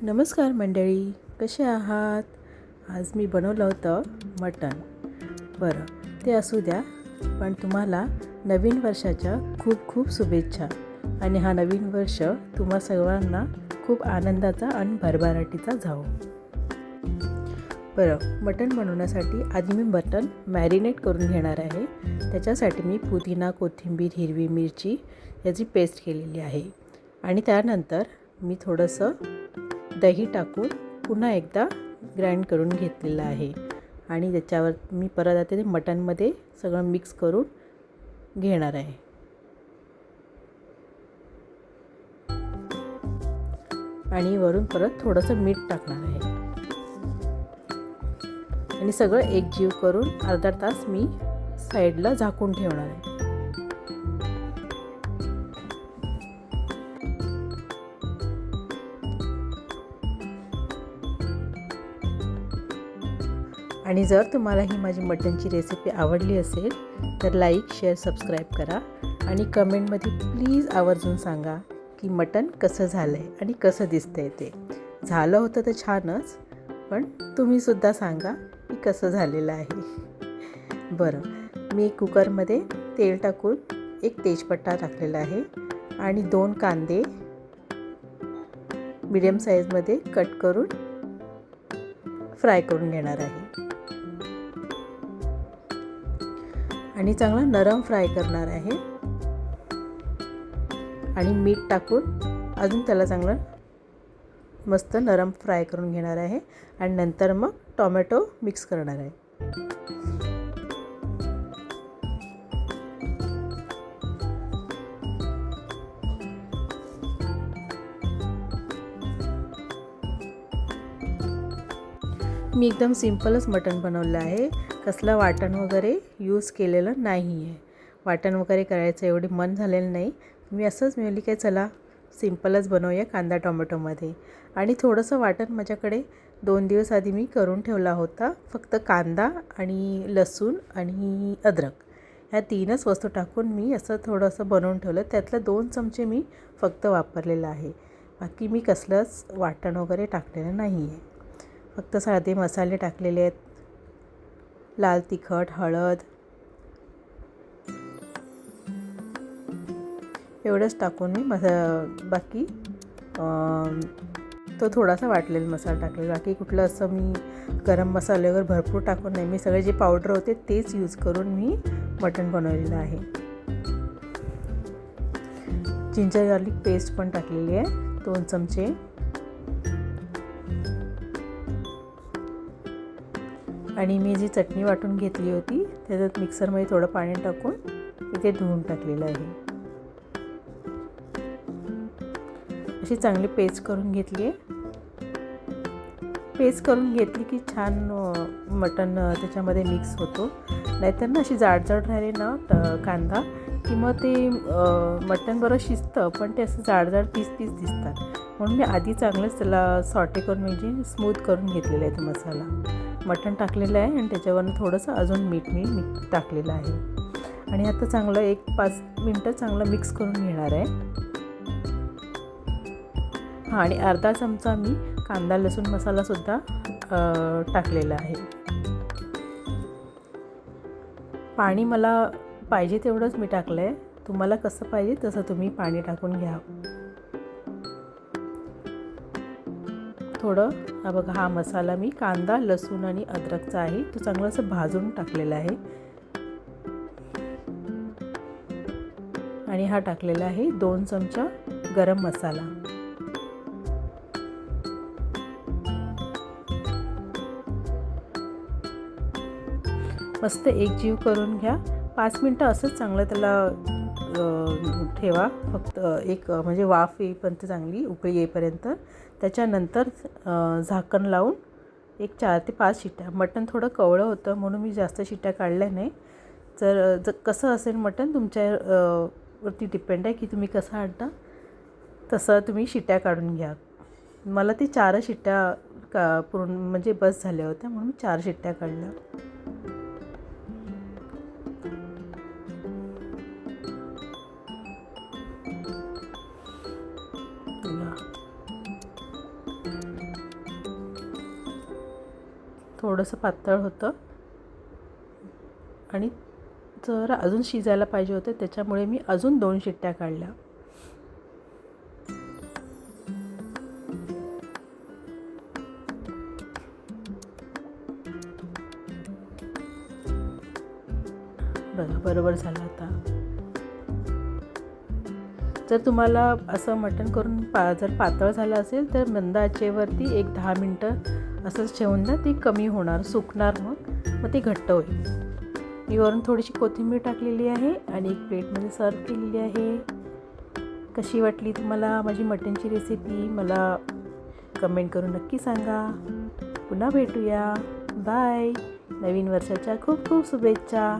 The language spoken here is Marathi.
नमस्कार मंडळी, कसे आहात? आज मी बनवलं होतं मटण. बरं, ते असू द्या, पण तुम्हाला नवीन वर्षाच्या खूप खूप शुभेच्छा. आणि हा नवीन वर्ष तुम्हा सर्वांना खूप आनंदाचा आणि भरभराटीचा जावो. बरं, मटण बनवण्यासाठी आधी मी मटण मॅरिनेट करून घेणार आहे. त्याच्यासाठी मी पुदिना, कोथिंबीर, हिरवी मिरची याची पेस्ट केलेली आहे. आणि त्यानंतर मी थोडंसं दही टाकून पुन्हा एकदा ग्राइंड करून घेतलेलं आहे. आणि त्याच्यावर मी परत आता ते मटणमध्ये सगळं मिक्स करून घेणार आहे. आणि वरून परत थोडंसं मीठ टाकणार आहे. आणि सगळं एकजीव करून अर्धा तास मी साईडला झाकून ठेवणार आहे. आणि जर तुम्हाला ही माझी मटणची रेसिपी आवडली असेल तर लाईक, शेअर, सबस्क्राईब करा. आणि कमेंटमध्ये प्लीज आवर्जून सांगा की मटण कसं झालं आहे आणि कसं दिसतं आहे. ते झालं होतं तर छानच, पण तुम्हीसुद्धा सांगा की कसं झालेलं आहे. बरं, मी कुकरमध्ये तेल टाकून एक तेजपत्ता टाकलेला आहे आणि 2 कांदे मीडियम साईजमध्ये कट करून फ्राय करून घेणार आहे. आणि चांगला नरम फ्राय करणार आहे. आणि मीठ टाकून अजून त्याला चांगलं मस्त नरम फ्राय करून घेणार आहे. आणि नंतर मग टोमॅटो मिक्स करणार आहे. मी एकदम सिंपलच मटण बनवलं आहे. कसलं वाटण वगैरे यूज केलेलं नाही आहे. वाटण वगैरे करायचं एवढे मन झालेलं नाही. मी असंच मिळाली काय चला सिंपलच बनवूया कांदा टोमॅटोमध्ये. आणि थोडंसं वाटण माझ्याकडे 2 दिवस आधी मी करून ठेवला होता. फक्त कांदा आणि लसूण आणि अद्रक ह्या 3च वस्तू टाकून मी असं थोडंसं बनवून ठेवलं. त्यातलं 2 चमचे मी फक्त वापरलेलं आहे. बाकी मी कसलंच वाटण वगैरे टाकलेलं नाही आहे. फक्त साधे मसाले टाकलेले आहेत. लाल तिखट, हळद एवढंच टाकून मी बाकी तो थोडासा वाटलेला मसाला टाकलेला. बाकी कुठलं असं मी गरम मसाले वगैरे भरपूर टाकून नाही. मी सगळे जे पावडर होते तेच यूज करून मी मटण बनवलेलं आहे. जिंजर गार्लिक पेस्ट पण टाकलेली आहे 2 चमचे. आणि मी जी चटणी वाटून घेतली होती त्याच्यात मिक्सरमध्ये थोडं पाणी टाकून इथे धुवून टाकलेलं आहे. अशी चांगली पेस्ट करून घेतली आहे. पेस्ट करून घेतली की छान मटण त्याच्यामध्ये मिक्स होतो. नाहीतर ना अशी जाडजाड राहिली ना कांदा की मग ते मटण बरं शिजतं पण ते असं जाडजाड पीस दिसतात. म्हणून मी आधी चांगलंच त्याला सॉटे करून म्हणजे स्मूथ करून घेतलेला आहे तो मसाला. मटण टाकलेलं आहे आणि त्याच्यावरनं थोडंसं अजून मीठ मी टाकलेलं आहे. आणि आता चांगलं 1-5 मिनटं चांगलं मिक्स करून घेणार आहे. हां, आणि अर्धा चमचा मी कांदा लसूण मसालासुद्धा टाकलेला आहे. पाणी मला पाहिजे तेवढंच मी टाकलं आहे. तुम्हाला कसं पाहिजे तसं तुम्ही पाणी टाकून घ्या. थोडं बघा हा मसाला मी कांदा लसूण आणि अद्रकचा आहे तो चांगलं असं भाजून टाकलेला आहे. आणि हा टाकलेला आहे 2 चमचा गरम मसाला. मस्त एकजीव करून घ्या. 5 मिनटं असंच चांगलं त्याला ठेवा. फक्त एक म्हणजे वाफ येईपर्यंत चांगली उकळी येईपर्यंत. त्याच्यानंतर झाकण लावून एक 4 ते 5 शिट्ट्या. मटण थोडं कवळं होतं म्हणून मी जास्त शिट्ट्या काढल्या नाही. जर कसं असेल मटण तुमच्या वरती डिपेंड आहे की तुम्ही कसं आणता तसं तुम्ही शिट्ट्या काढून घ्या. मला ते 4 शिट्ट्या पूर्ण म्हणजे बस झाल्या होत्या म्हणून 4 शिट्ट्या काढल्या. थोडंसं पातळ होतं आणि जरा अजून शिजायला पाहिजे होते, त्याच्यामुळे मी अजून 2 शिट्ट्या काढल्या. बघा बरोबर झालं आता. जर तुम्हाला असं मटण करून जर पातळ झालं असेल तर मंद आचेवरती एक 10 मिनटं असंच ठेवून द्या. ती कमी होणार, सुकणार, मग ती घट्ट होईल. मी वरून थोडीशी कोथिंबीर टाकलेली आहे आणि एक प्लेटमध्ये सर्व केलेली आहे. कशी वाटली तुम्हाला माझी मटणची रेसिपी मला कमेंट करून नक्की सांगा. पुन्हा भेटूया. बाय. नवीन वर्षाच्या खूप खूप शुभेच्छा.